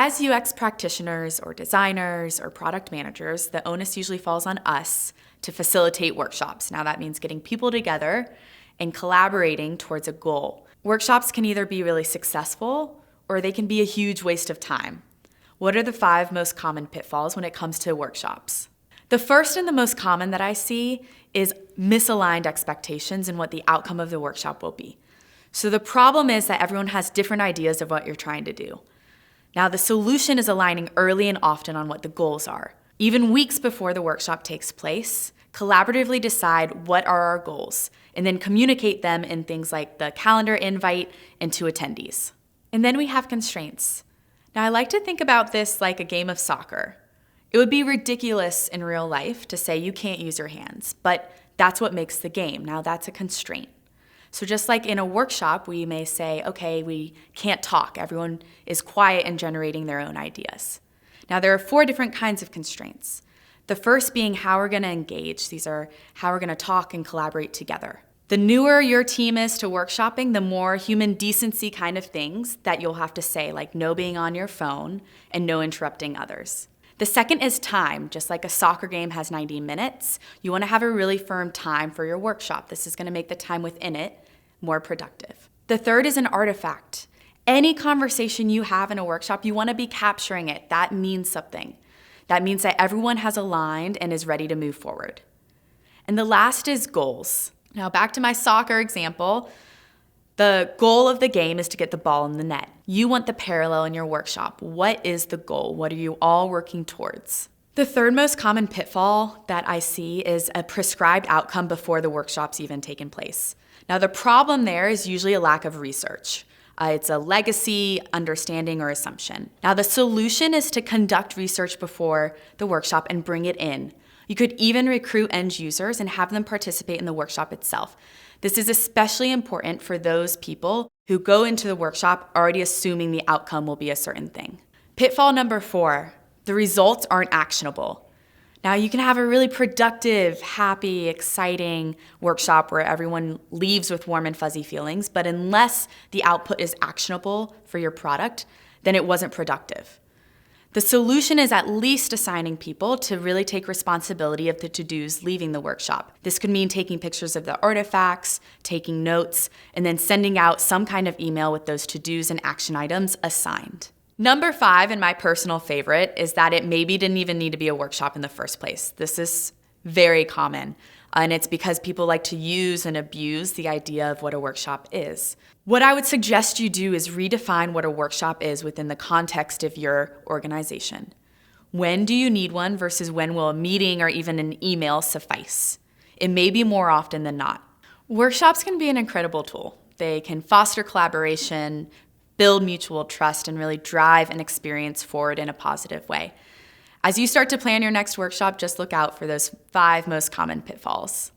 as UX practitioners or designers or product managers, the onus usually falls on us to facilitate workshops. Now that means getting people together and collaborating towards a goal. Workshops can either be really successful or they can be a huge waste of time. What are the 5 most common pitfalls when it comes to workshops? The first and the most common that I see is misaligned expectations and what the outcome of the workshop will be. So the problem is that everyone has different ideas of what you're trying to do. Now the solution is aligning early and often on what the goals are. Even weeks before the workshop takes place, collaboratively decide what are our goals and then communicate them in things like the calendar invite and to attendees. And then we have constraints. Now I like to think about this like a game of soccer. It would be ridiculous in real life to say you can't use your hands, but that's what makes the game. Now that's a constraint. So just like in a workshop, we may say, okay, we can't talk. Everyone is quiet and generating their own ideas. Now there are 4 different kinds of constraints. The first being how we're gonna engage. These are how we're gonna talk and collaborate together. The newer your team is to workshopping, the more human decency kind of things that you'll have to say, like no being on your phone and no interrupting others. The second is time. Just like a soccer game has 90 minutes, you wanna have a really firm time for your workshop. This is gonna make the time within it more productive. The third is an artifact. Any conversation you have in a workshop, you wanna be capturing it. That means something. That means that everyone has aligned and is ready to move forward. And the last is goals. Now back to my soccer example, the goal of the game is to get the ball in the net. You want the parallel in your workshop. What is the goal? What are you all working towards? The third most common pitfall that I see is a prescribed outcome before the workshop's even taken place. Now the problem there is usually a lack of research. It's a legacy, understanding, or assumption. Now the solution is to conduct research before the workshop and bring it in. You could even recruit end users and have them participate in the workshop itself. This is especially important for those people who go into the workshop already assuming the outcome will be a certain thing. Pitfall number 4, the results aren't actionable. Now you can have a really productive, happy, exciting workshop where everyone leaves with warm and fuzzy feelings, but unless the output is actionable for your product, then it wasn't productive. The solution is at least assigning people to really take responsibility of the to-dos leaving the workshop. This could mean taking pictures of the artifacts, taking notes, and then sending out some kind of email with those to-dos and action items assigned. Number 5, and my personal favorite, is that it maybe didn't even need to be a workshop in the first place. This is very common, and it's because people like to use and abuse the idea of what a workshop is. What I would suggest you do is redefine what a workshop is within the context of your organization. When do you need one versus when will a meeting or even an email suffice? It may be more often than not. Workshops can be an incredible tool. They can foster collaboration, build mutual trust, and really drive an experience forward in a positive way. As you start to plan your next workshop, just look out for those 5 most common pitfalls.